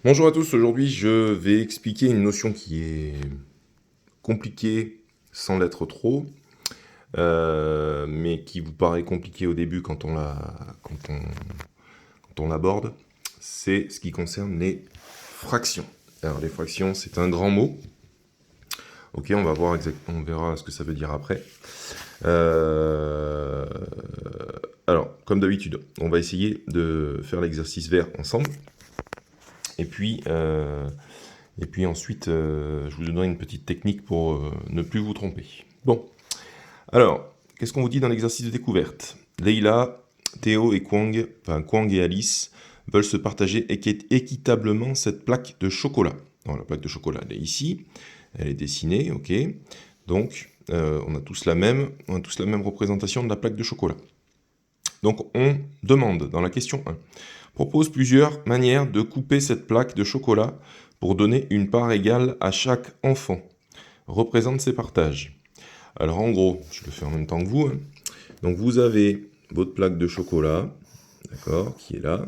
Bonjour à tous, aujourd'hui je vais expliquer une notion qui est compliquée sans l'être trop, mais qui vous paraît compliquée au début quand on l'aborde. C'est ce qui concerne les fractions. Alors les fractions, c'est un grand mot. Ok, on va voir on verra ce que ça veut dire après. Euh, alors, comme d'habitude, on va essayer de faire l'exercice vert ensemble. Et puis, ensuite, je vous donnerai une petite technique pour ne plus vous tromper. Bon, alors, qu'est-ce qu'on vous dit dans l'exercice de découverte? Leïla, Théo et Kwang, enfin Kwang et Alice, veulent se partager équitablement cette plaque de chocolat. Alors, la plaque de chocolat, elle est ici, elle est dessinée, ok. Donc, on a tous la même représentation de la plaque de chocolat. Donc, on demande dans la question 1, propose plusieurs manières de couper cette plaque de chocolat pour donner une part égale à chaque enfant. Représente ces partages. Alors en gros, je le fais en même temps que vous. Donc vous avez votre plaque de chocolat, d'accord, qui est là.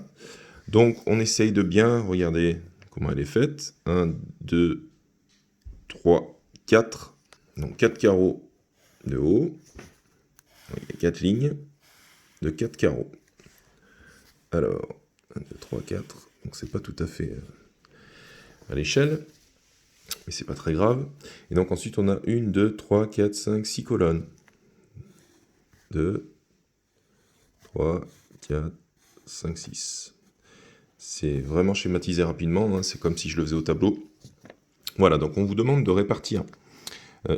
Donc on essaye de bien regarder comment elle est faite. 1, 2, 3, 4. Donc 4 carreaux de haut. Il y a 4 lignes de 4 carreaux. Alors, 1, 2, 3, 4. Donc c'est pas tout à fait à l'échelle, mais c'est pas très grave. Et donc ensuite on a 1, 2, 3, 4, 5, 6 colonnes. 2, 3, 4, 5, 6. C'est vraiment schématisé rapidement, hein, c'est comme si je le faisais au tableau. Voilà, donc on vous demande de répartir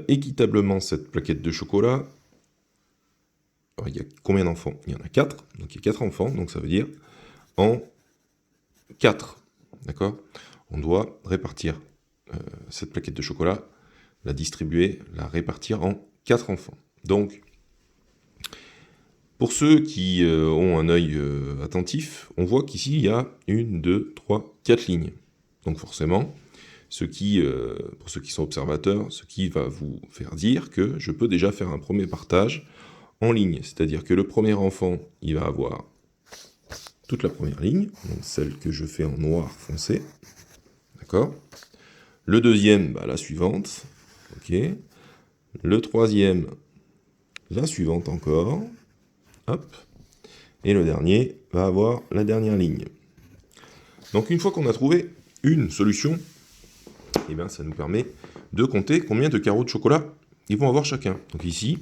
équitablement cette plaquette de chocolat. Alors, il y a combien d'enfants? Il y en a 4, donc il y a 4 enfants, donc ça veut dire en 4. D'accord? On doit répartir cette plaquette de chocolat, la distribuer, la répartir en 4 enfants. Donc, pour ceux qui ont un œil attentif, on voit qu'ici il y a 1, 2, 3, 4 lignes. Donc forcément, pour ceux qui sont observateurs, ce qui va vous faire dire que je peux déjà faire un premier partage en ligne. C'est-à-dire que le premier enfant, il va avoir toute la première ligne, donc celle que je fais en noir foncé. D'accord? Le deuxième, la suivante. Ok. Le troisième, la suivante encore. Hop. Et le dernier va avoir la dernière ligne. Donc une fois qu'on a trouvé une solution, eh bien, ça nous permet de compter combien de carreaux de chocolat ils vont avoir chacun. Donc ici,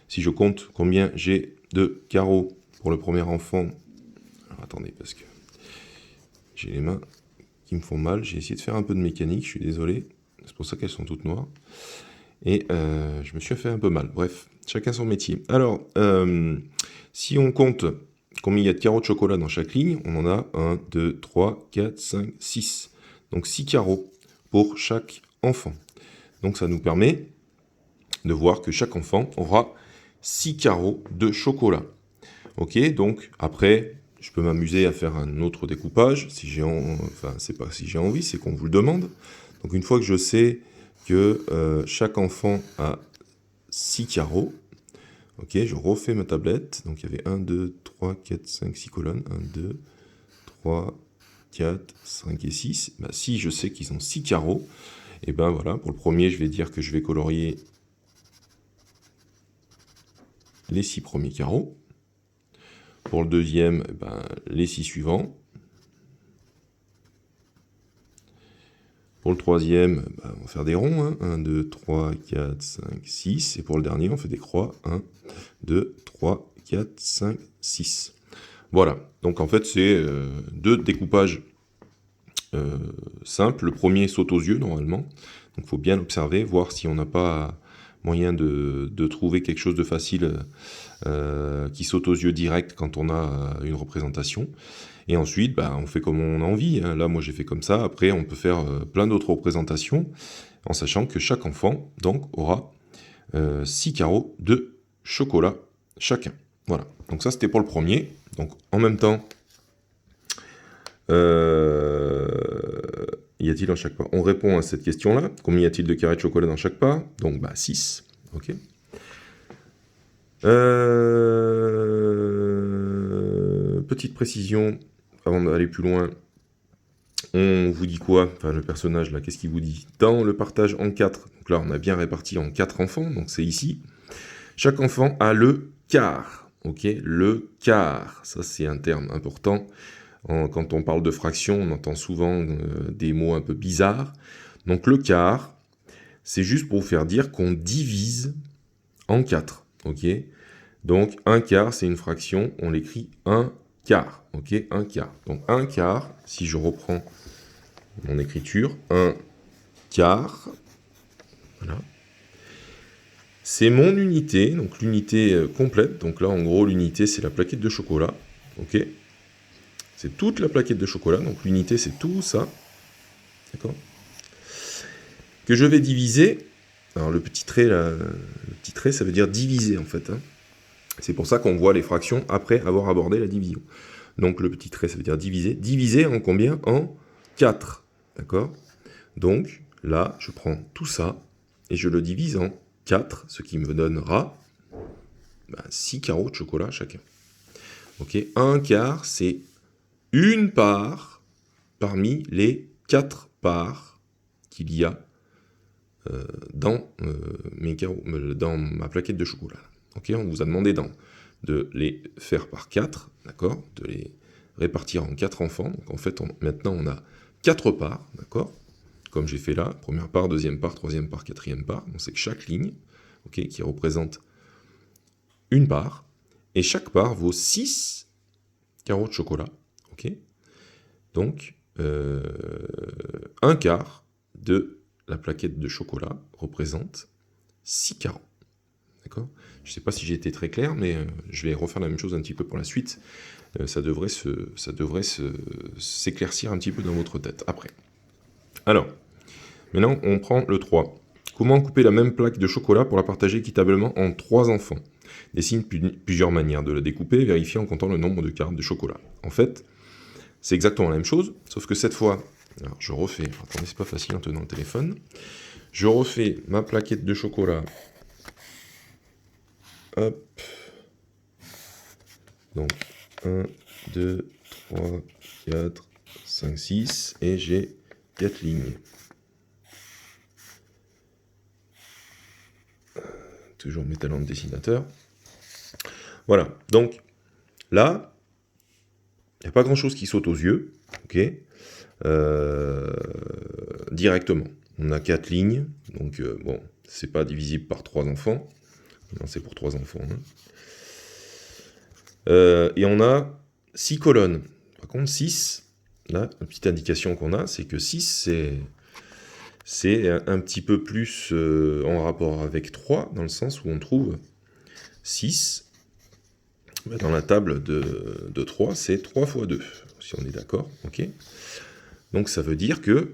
si je compte combien j'ai de carreaux pour le premier enfant, alors attendez, parce que j'ai les mains qui me font mal, j'ai essayé de faire un peu de mécanique, je suis désolé, c'est pour ça qu'elles sont toutes noires, et je me suis fait un peu mal. Bref, chacun son métier. Alors, si on compte combien il y a de carreaux de chocolat dans chaque ligne, on en a 1, 2, 3, 4, 5, 6. Donc 6 carreaux pour chaque enfant. Donc ça nous permet de voir que chaque enfant aura 6 carreaux de chocolat. Ok, donc après, je peux m'amuser à faire un autre découpage, si j'ai enfin, c'est pas si j'ai envie, c'est qu'on vous le demande. Donc une fois que je sais que chaque enfant a 6 carreaux, ok, je refais ma tablette. Donc il y avait 1, 2, 3, 4, 5, 6 colonnes. 1, 2, 3, 4, 5 et 6. Si je sais qu'ils ont 6 carreaux, et ben voilà, pour le premier, je vais dire que je vais colorier les 6 premiers carreaux. Pour le deuxième, les 6 suivants. Pour le troisième, on va faire des ronds. Hein. 1, 2, 3, 4, 5, 6. Et pour le dernier, on fait des croix. 1, 2, 3, 4, 5, 6. Voilà. Donc en fait, c'est deux découpages simples. Le premier saute aux yeux, normalement. Donc il faut bien observer, voir si on n'a pas moyen de trouver quelque chose de facile qui saute aux yeux direct quand on a une représentation. Et ensuite, on fait comme on a envie. Hein. Là, moi, j'ai fait comme ça. Après, on peut faire plein d'autres représentations, en sachant que chaque enfant, donc, aura 6 carreaux de chocolat chacun. Voilà. Donc ça, c'était pour le premier. Donc, en même temps, y a-t-il dans chaque part? On répond à cette question-là. Combien y a-t-il de carrés de chocolat dans chaque part? Donc, 6. Ok. Petite précision, avant d'aller plus loin. on vous dit quoi? Enfin, le personnage, là, qu'est-ce qu'il vous dit? Dans le partage en 4, donc là, on a bien réparti en 4 enfants, donc c'est ici. Chaque enfant a le quart, ok? Le quart, ça c'est un terme important. Quand on parle de fraction, on entend souvent des mots un peu bizarres. Donc le quart, c'est juste pour vous faire dire qu'on divise en 4, ok? Donc un quart, c'est une fraction, on l'écrit 1 quart, ok? 1 quart. Donc 1 quart, si je reprends mon écriture, 1 quart, voilà. C'est mon unité, donc l'unité complète. Donc là, en gros, l'unité, c'est la plaquette de chocolat, ok? C'est toute la plaquette de chocolat, donc l'unité, c'est tout ça, d'accord? Que je vais diviser. Alors le petit trait, là, le petit trait, ça veut dire diviser, en fait, hein. C'est pour ça qu'on voit les fractions après avoir abordé la division. Donc le petit trait, ça veut dire diviser. Diviser en combien? En 4. D'accord? Donc là, je prends tout ça et je le divise en 4, ce qui me donnera 6 carreaux de chocolat chacun. Ok? Un quart, c'est une part parmi les 4 parts qu'il y a dans, dans ma plaquette de chocolat. Okay, on vous a demandé de les faire par 4, d'accord, de les répartir en 4 enfants. Donc en fait, maintenant on a 4 parts, d'accord, comme j'ai fait là, première part, deuxième part, troisième part, quatrième part. Donc c'est que chaque ligne, ok, qui représente une part, et chaque part vaut 6 carreaux de chocolat, ok. Donc un quart de la plaquette de chocolat représente 6 carreaux. D'accord ? Je ne sais pas si j'ai été très clair, mais je vais refaire la même chose un petit peu pour la suite. Ça devrait s'éclaircir un petit peu dans votre tête après. Alors, maintenant, on prend le 3. Comment couper la même plaque de chocolat pour la partager équitablement en 3 enfants? Dessine plusieurs manières de la découper, vérifiez en comptant le nombre de cartes de chocolat. En fait, c'est exactement la même chose, sauf que cette fois, alors je refais, attendez, c'est pas facile en tenant le téléphone, je refais ma plaquette de chocolat. Hop. Donc, 1, 2, 3, 4, 5, 6, et j'ai 4 lignes. Toujours mes talents de dessinateur. Voilà, donc, là, il n'y a pas grand-chose qui saute aux yeux, ok, directement. On a 4 lignes, donc, bon, c'est pas divisible par 3 enfants. Non, c'est pour 3 enfants. Hein. Et on a 6 colonnes. Par contre, 6, là, la petite indication qu'on a, c'est que 6, c'est un petit peu plus en rapport avec 3, dans le sens où on trouve 6. Dans la table de 3, c'est 3 fois 2, si on est d'accord. Okay. Donc ça veut dire que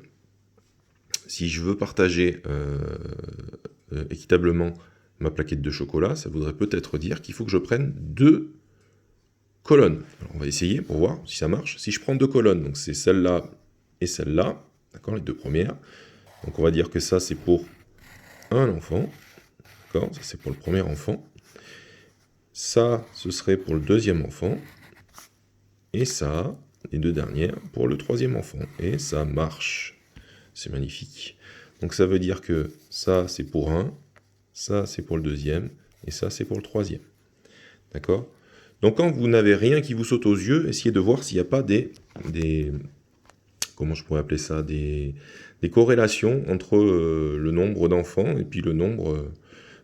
si je veux partager équitablement ma plaquette de chocolat, ça voudrait peut-être dire qu'il faut que je prenne 2 colonnes. Alors on va essayer pour voir si ça marche. Si je prends 2 colonnes, donc c'est celle-là et celle-là, d'accord, les 2 premières. Donc on va dire que ça c'est pour un enfant, d'accord, ça c'est pour le premier enfant. Ça, ce serait pour le deuxième enfant. Et ça, les 2 dernières, pour le troisième enfant. Et ça marche. C'est magnifique. Donc ça veut dire que ça c'est pour un, ça c'est pour le deuxième, et ça c'est pour le troisième. D'accord ? Donc quand vous n'avez rien qui vous saute aux yeux, essayez de voir s'il n'y a pas des comment je pourrais appeler ça, des corrélations entre le nombre d'enfants et puis le nombre,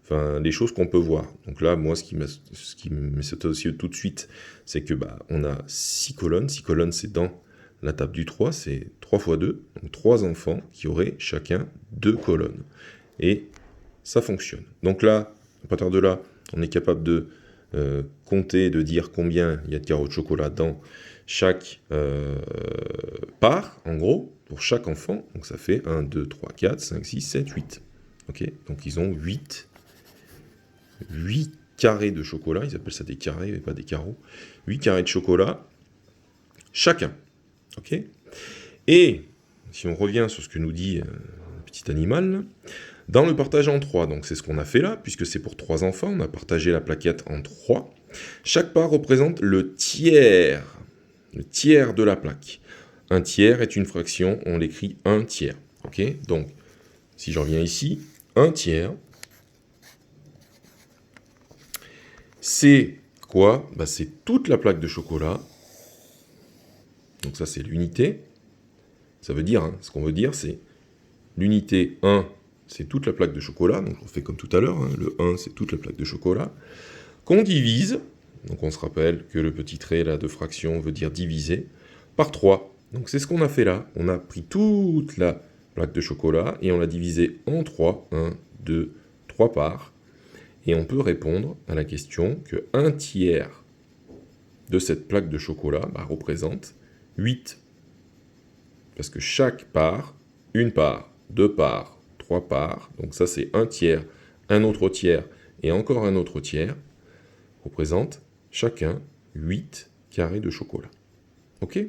enfin les choses qu'on peut voir. Donc là, moi, ce qui me saute aux yeux tout de suite, c'est que on a 6 colonnes. 6 colonnes, c'est dans la table du 3, c'est 3 fois 2, donc 3 enfants qui auraient chacun 2 colonnes. Et ça fonctionne. Donc là, à partir de là, on est capable de compter, de dire combien il y a de carreaux de chocolat dans chaque part, en gros, pour chaque enfant. Donc ça fait 1, 2, 3, 4, 5, 6, 7, 8. Okay, donc ils ont 8 carrés de chocolat, ils appellent ça des carrés et pas des carreaux. 8 carrés de chocolat chacun. Ok. Et si on revient sur ce que nous dit le petit animal, dans le partage en 3, donc c'est ce qu'on a fait là, puisque c'est pour 3 enfants, on a partagé la plaquette en 3. Chaque part représente le tiers de la plaque. Un tiers est une fraction, on l'écrit 1 tiers. Ok? Donc, si je reviens ici, 1 tiers, c'est quoi? Bah, c'est toute la plaque de chocolat. Donc ça, c'est l'unité. Ça veut dire, ce qu'on veut dire, c'est l'unité 1, c'est toute la plaque de chocolat. Donc on fait comme tout à l'heure, le 1, c'est toute la plaque de chocolat. Qu'on divise, donc on se rappelle que le petit trait là de fraction veut dire diviser, par 3. Donc c'est ce qu'on a fait là. On a pris toute la plaque de chocolat et on l'a divisée en 3. 1, 2, 3 parts. Et on peut répondre à la question que 1 tiers de cette plaque de chocolat représente 8. Parce que chaque part, une part, deux parts, trois parts, donc ça c'est un tiers, un autre tiers et encore un autre tiers, représente chacun 8 carrés de chocolat. Ok?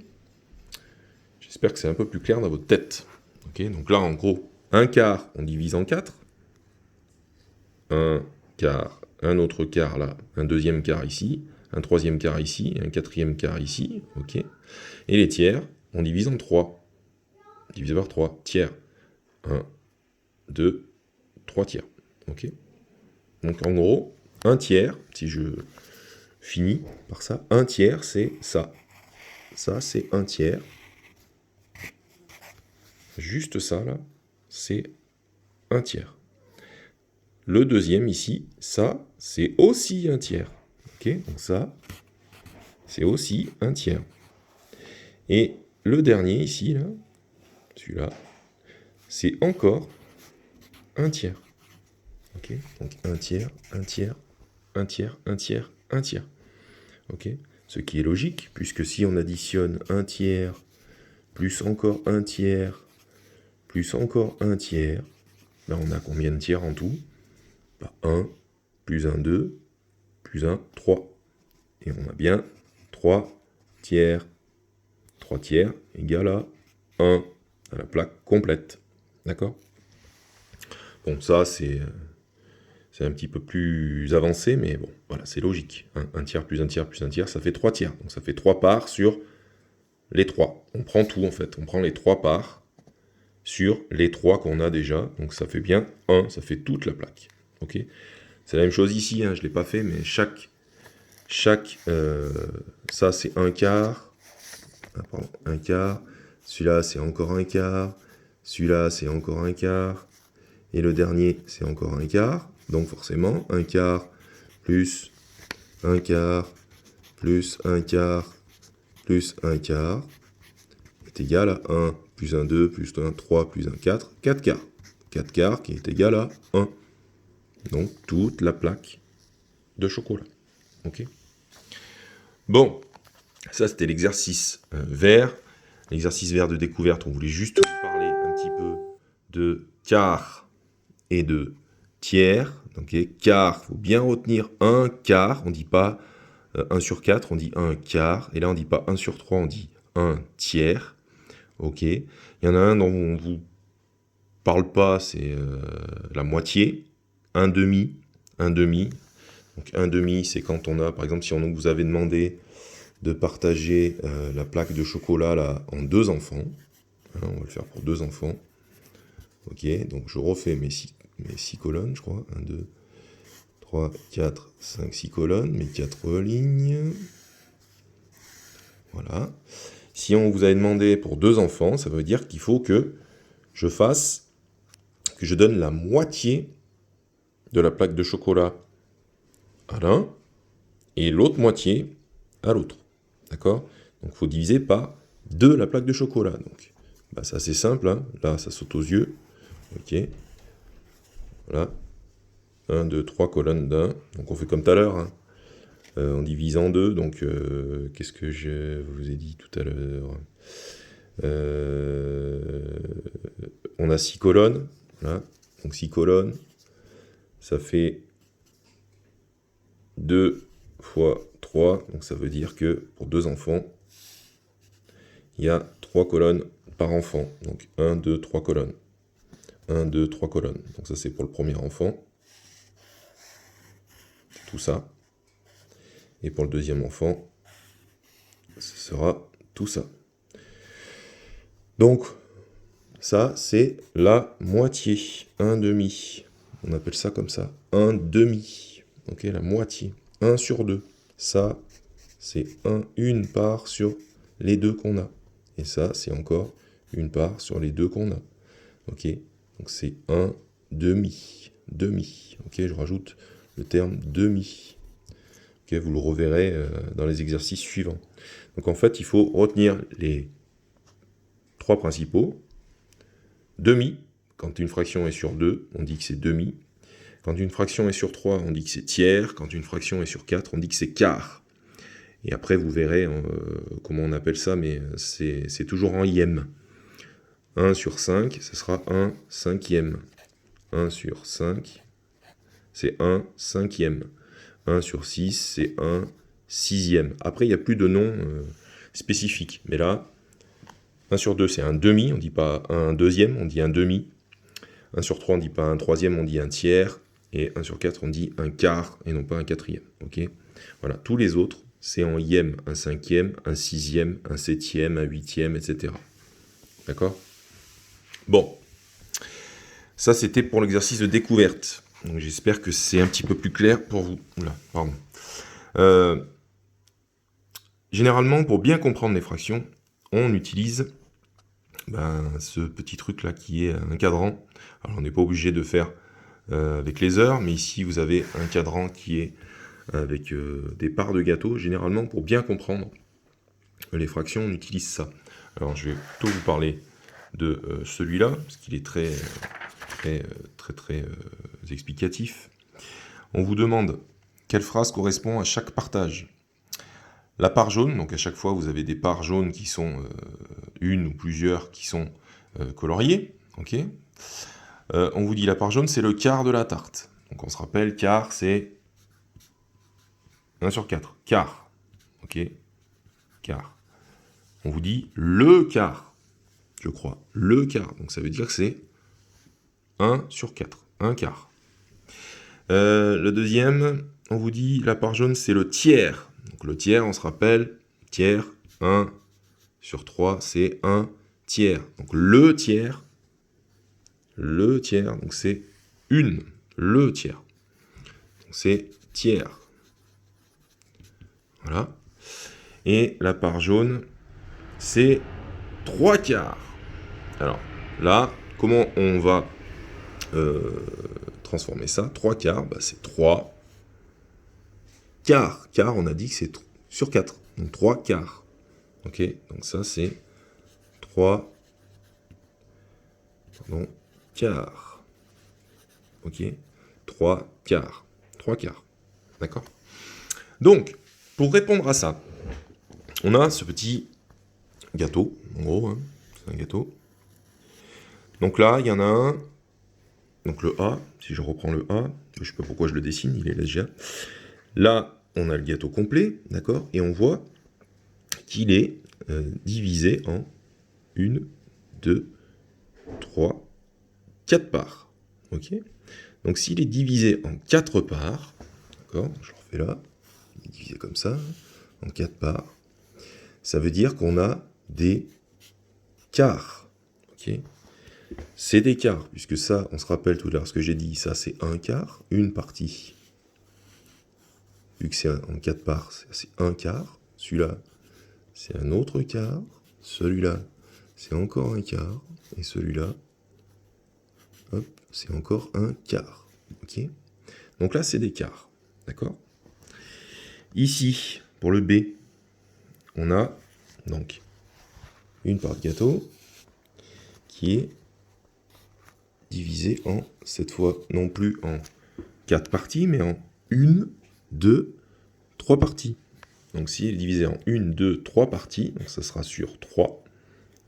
J'espère que c'est un peu plus clair dans votre tête. Ok? Donc là, en gros, un quart, on divise en 4. Un quart, un autre quart là, un deuxième quart ici, un troisième quart ici, un quatrième quart ici. Ok? Et les tiers, on divise en 3. Divisé par 3, tiers. 1, 2, 3 tiers. Ok? Donc en gros, un tiers, si je finis par ça, un tiers c'est ça. Ça c'est un tiers. Juste ça là, c'est un tiers. Le deuxième ici, ça c'est aussi un tiers. Ok? Donc ça, c'est aussi un tiers. Et le dernier ici, là, celui-là, c'est encore un tiers. Ok? Donc un tiers, un tiers, un tiers, un tiers, un tiers. Ok? Ce qui est logique, puisque si on additionne un tiers, plus encore un tiers, plus encore un tiers, ben on a combien de tiers en tout? 1, plus 1, 2, plus 1, 3. Et on a bien 3 tiers. 3 tiers égale à 1, à la plaque complète. D'accord? Bon, ça, c'est un petit peu plus avancé, mais bon, voilà, c'est logique. Un tiers plus un tiers plus un tiers, ça fait 3 tiers. Donc ça fait 3 parts sur les 3. On prend tout, en fait. On prend les 3 parts sur les 3 qu'on a déjà. Donc ça fait bien 1, ça fait toute la plaque. Ok? C'est la même chose ici, je ne l'ai pas fait, mais ça c'est un quart. Pardon, un quart. Celui-là c'est encore un quart. Celui-là c'est encore un quart. Et le dernier c'est encore un quart. Donc forcément, un quart plus un quart plus un quart plus un quart est égal à 1 plus un 2 plus un 3 plus un 4, 4 quarts. 4 quarts qui est égal à 1. Donc toute la plaque de chocolat. Ok? Bon, ça c'était l'exercice vert. L'exercice vert de découverte, on voulait juste vous parler un petit peu de quart et de tiers. Donc quart, il faut bien retenir un quart. On ne dit pas 1 sur 4, on dit un quart. Et là, on ne dit pas 1 sur 3, on dit un tiers. Ok? Il y en a un dont on ne vous parle pas, c'est la moitié. Un demi. Un demi. Donc un demi, c'est quand on a, par exemple, si on vous avait demandé de partager la plaque de chocolat là, en 2 enfants. On va le faire pour 2 enfants. Ok, donc je refais mes 6 colonnes, je crois. 1, 2, 3, 4, 5, 6 colonnes, mes 4 lignes. Voilà. Si on vous avait demandé pour 2 enfants, ça veut dire qu'il faut que je donne la moitié de la plaque de chocolat à l'un et l'autre moitié à l'autre. D'accord? Donc il faut diviser par 2 la plaque de chocolat. Donc c'est assez simple. Là, ça saute aux yeux. Ok. Voilà. 1, 2, 3 colonnes d'un. Donc on fait comme tout à l'heure. On divise en 2. Donc qu'est-ce que je vous ai dit tout à l'heure? On a 6 colonnes. Voilà. Donc 6 colonnes. Ça fait 2 fois 3. Donc ça veut dire que pour 2 enfants, il y a 3 colonnes par enfant. Donc 1, 2, 3 colonnes. 1, 2, 3 colonnes. Donc ça c'est pour le premier enfant. Tout ça. Et pour le deuxième enfant, ce sera tout ça. Donc, ça, c'est la moitié, un demi. On appelle ça comme ça, un demi. Ok, la moitié. 1 sur 2. Ça, c'est une part sur les deux qu'on a. Et ça, c'est encore une part sur les deux qu'on a. Ok, donc c'est un demi. Demi. Ok, je rajoute le terme demi. Ok, vous le reverrez dans les exercices suivants. Donc en fait, il faut retenir les trois principaux. Demi, quand une fraction est sur 2, on dit que c'est demi. Quand une fraction est sur 3, on dit que c'est tiers. Quand une fraction est sur 4, on dit que c'est quart. Et après, vous verrez comment on appelle ça, mais c'est toujours en ième. 1 sur 5, ce sera 1 cinquième. 1 sur 5, c'est 1 cinquième. 1 sur 6, c'est 1 sixième. Après, il n'y a plus de nom spécifique. Mais là, 1 sur 2, c'est un demi, on ne dit pas un deuxième, on dit un demi. 1 sur 3, on ne dit pas un troisième, on dit un tiers. Et 1 sur 4, on dit un quart et non pas un quatrième. Okay, voilà, tous les autres, c'est en ième, un cinquième, un sixième, un septième, un huitième, etc. D'accord? Bon, ça c'était pour l'exercice de découverte. Donc j'espère que c'est un petit peu plus clair pour vous. Oula, pardon. Généralement, pour bien comprendre les fractions, on utilise ce petit truc là qui est un cadran. Alors on n'est pas obligé de faire avec les heures, mais ici vous avez un cadran qui est avec des parts de gâteau. Généralement, pour bien comprendre les fractions, on utilise ça. Alors je vais plutôt vous parler de celui-là, parce qu'il est très explicatif. On vous demande quelle phrase correspond à chaque partage. La part jaune, donc à chaque fois vous avez des parts jaunes qui sont une ou plusieurs qui sont coloriées. Okay, on vous dit la part jaune, c'est le quart de la tarte. Donc on se rappelle, quart, c'est 1 sur 4. Quart. Ok, quart. On vous dit le quart, je crois. Le quart. Donc ça veut dire que c'est 1 sur 4. Un quart. Le deuxième, on vous dit la part jaune, c'est le tiers. Donc le tiers, on se rappelle, tiers, 1 sur 3, c'est 1 tiers. Donc le tiers, donc c'est une, le tiers. Donc c'est tiers. Voilà. Et la part jaune, c'est 3 quarts. Alors là, comment on va transformer ça? 3 quarts, c'est 3 quarts. Car on a dit que c'est sur 4. Donc 3 quarts. Ok, donc ça c'est 3 quarts. Ok, 3 quarts. 3 quarts. D'accord? Donc, pour répondre à ça, on a ce petit gâteau, en gros, hein, c'est un gâteau. Donc là, il y en a un. Donc le A, si je reprends le A, je ne sais pas pourquoi je le dessine, il est là déjà. Là, on a le gâteau complet, d'accord? Et on voit qu'il est divisé en 1, 2, 3, 4 parts. Ok? Donc s'il est divisé en 4 parts, d'accord? Je le refais là, il est divisé comme ça, en 4 parts. Ça veut dire qu'on a des quarts. Ok? C'est des quarts, puisque ça, on se rappelle tout à l'heure ce que j'ai dit, ça c'est un quart, une partie. Vu que c'est en 4 parts, c'est un quart. Celui-là, c'est un autre quart. Celui-là, c'est encore un quart. Et celui-là, hop, c'est encore un quart. Ok? Donc là, c'est des quarts. D'accord? Ici, pour le B, on a donc une part de gâteau qui est divisée en, cette fois, non plus en 4 parties, mais en 1, 2, 3 parties. Donc si elle est divisée en 1, 2, 3 parties, donc ça sera sur 3.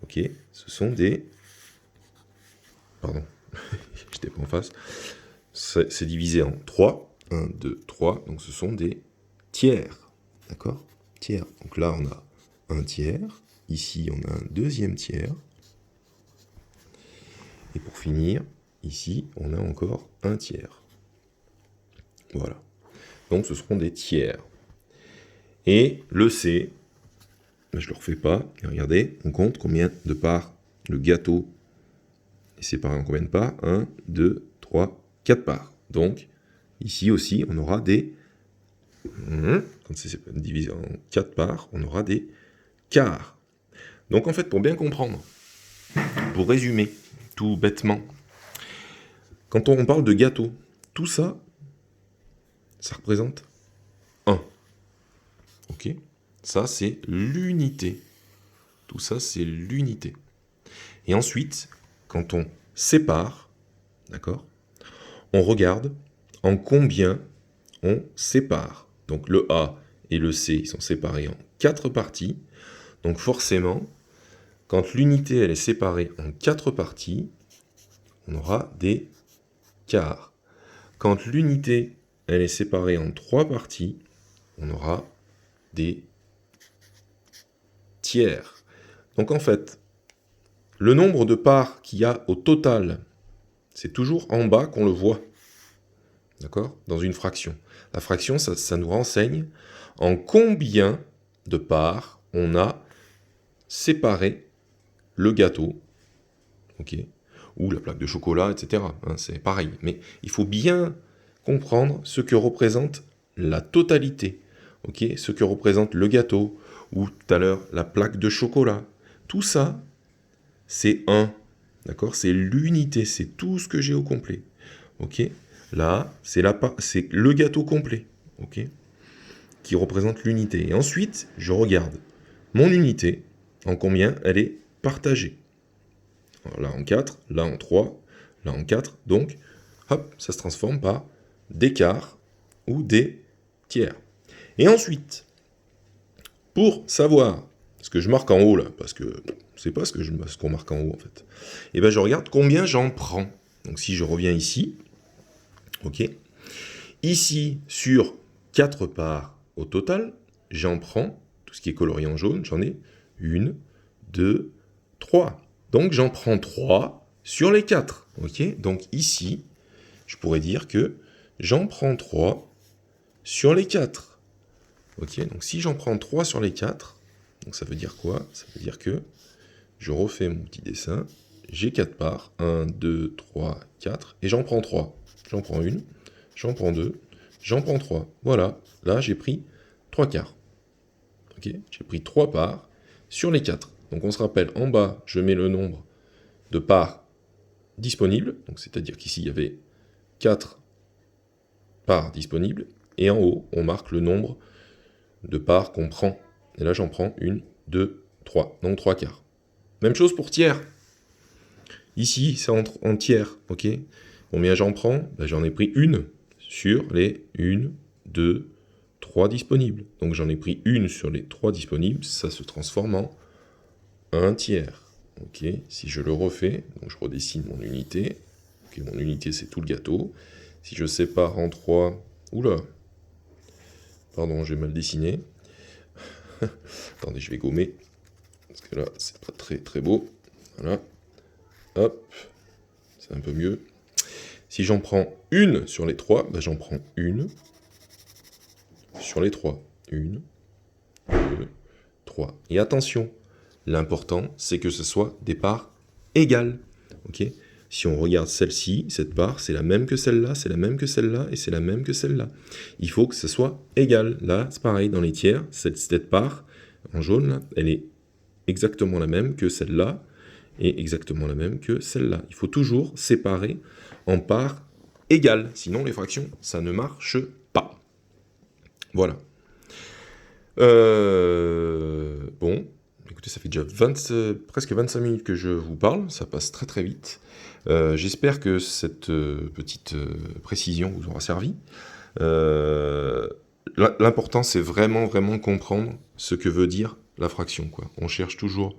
Ok, ce sont des... Pardon, j'étais pas en face. C'est divisé en 3. 1, 2, 3. Donc ce sont des tiers. D'accord? Tiers. Donc là, on a un tiers. Ici, on a un deuxième tiers. Et pour finir, ici, on a encore un tiers. Voilà. Donc ce seront des tiers. Et le C, je ne le refais pas. Et regardez, on compte combien de parts Le gâteau est séparé en combien de parts? 1, 2, 3, 4 parts. Donc, ici aussi, on aura des... Quand c'est divisé en 4 parts, on aura des quarts. Donc en fait, pour bien comprendre, pour résumer tout bêtement, quand on parle de gâteau, tout ça, ça représente 1. Ok? Ça, c'est l'unité. Tout ça, c'est l'unité. Et ensuite, quand on sépare, d'accord, on regarde en combien on sépare. Donc le A et le C ils sont séparés en 4 parties. Donc forcément, quand l'unité elle est séparée en 4 parties, on aura des quarts. Quand l'unité elle est séparée en 3 parties, on aura des tiers. Donc en fait, le nombre de parts qu'il y a au total, c'est toujours en bas qu'on le voit. D'accord? Dans une fraction. La fraction, ça nous renseigne en combien de parts on a séparé le gâteau, ok, ou la plaque de chocolat, etc. Hein, c'est pareil. Mais il faut bien comprendre ce que représente la totalité, ok, ce que représente le gâteau, ou tout à l'heure la plaque de chocolat. Tout ça, c'est 1. D'accord? C'est l'unité, c'est tout ce que j'ai au complet. Ok? Là, c'est le gâteau complet, ok, qui représente l'unité. Et ensuite, je regarde mon unité, en combien elle est partagée. Alors là en 4, là en 3, là en 4. Donc, hop, ça se transforme par des quarts ou des tiers. Et ensuite, pour savoir ce que je marque en haut là, parce que je sais pas ce qu'on marque en haut en fait, et ben je regarde combien j'en prends. Donc si je reviens ici, ok, ici sur 4 parts au total, j'en prends, tout ce qui est colorié en jaune, j'en ai 1, 2, 3. Donc j'en prends 3 sur les 4. Ok, donc ici, je pourrais dire que j'en prends 3 sur les 4. Ok, donc si j'en prends 3 sur les 4, donc ça veut dire quoi? Ça veut dire que je refais mon petit dessin, j'ai 4 parts, 1, 2, 3, 4, et j'en prends 3. J'en prends une, j'en prends 2, j'en prends 3. Voilà, là j'ai pris 3 quarts. Ok, j'ai pris 3 parts sur les 4. Donc on se rappelle, en bas, je mets le nombre de parts disponibles, donc c'est-à-dire qu'ici il y avait 4 parts disponibles, et en haut, on marque le nombre de parts qu'on prend. Et là, j'en prends 1, 2, 3, donc 3 quarts. Même chose pour tiers. Ici, c'est en tiers, ok? Combien j'en prends? Ben, j'en ai pris une sur les 1, 2, 3 disponibles. Donc j'en ai pris une sur les 3 disponibles, ça se transforme en un tiers. Ok, si je le refais, donc je redessine mon unité. Ok, mon unité c'est tout le gâteau. Si je sépare en 3, oula, pardon, j'ai mal dessiné. Attendez, je vais gommer, parce que là, c'est pas très très beau. Voilà, hop, c'est un peu mieux. Si j'en prends une sur les 3, ben j'en prends une sur les 3. 1, 2, 3. Et attention, l'important, c'est que ce soit des parts égales. Ok, si on regarde celle-ci, cette part, c'est la même que celle-là, c'est la même que celle-là, et c'est la même que celle-là. Il faut que ce soit égal. Là, c'est pareil, dans les tiers, cette part en jaune, là, elle est exactement la même que celle-là, et exactement la même que celle-là. Il faut toujours séparer en parts égales, sinon les fractions, ça ne marche pas. Voilà. Bon, écoutez, ça fait déjà presque 25 minutes que je vous parle, ça passe très très vite. J'espère que cette petite précision vous aura servi. L'important, c'est vraiment comprendre ce que veut dire la fraction, quoi. On cherche toujours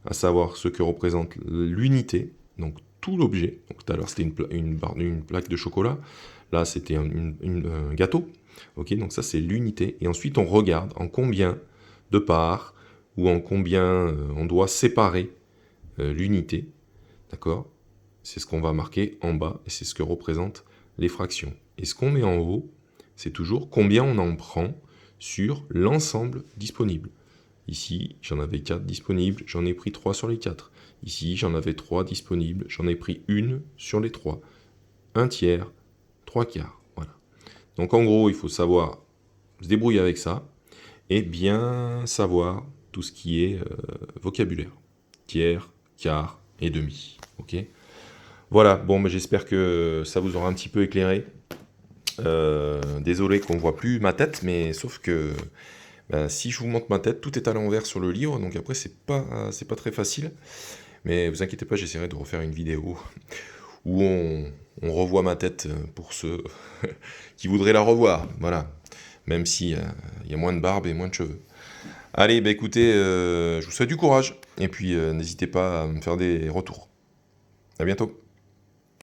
à savoir ce que représente l'unité, donc tout l'objet. Donc tout à l'heure, c'était une plaque de chocolat. Là, c'était un gâteau. Ok, donc ça, c'est l'unité. Et ensuite, on regarde en combien de parts ou en combien on doit séparer l'unité. D'accord? C'est ce qu'on va marquer en bas et c'est ce que représentent les fractions. Et ce qu'on met en haut, c'est toujours combien on en prend sur l'ensemble disponible. Ici, j'en avais 4 disponibles, j'en ai pris 3 sur les 4. Ici, j'en avais 3 disponibles. J'en ai pris une sur les 3. Un tiers, 3/4. Voilà. Donc en gros, il faut savoir se débrouiller avec ça et bien savoir tout ce qui est vocabulaire. Tiers, quart et demi. Ok. Voilà, bon, mais j'espère que ça vous aura un petit peu éclairé. Désolé qu'on ne voit plus ma tête, mais sauf que si je vous montre ma tête, tout est à l'envers sur le livre, donc après c'est pas très facile. Mais vous inquiétez pas, j'essaierai de refaire une vidéo où on revoit ma tête pour ceux qui voudraient la revoir. Voilà, même si il y a moins de barbe et moins de cheveux. Allez, bah écoutez, je vous souhaite du courage, et puis n'hésitez pas à me faire des retours. À bientôt.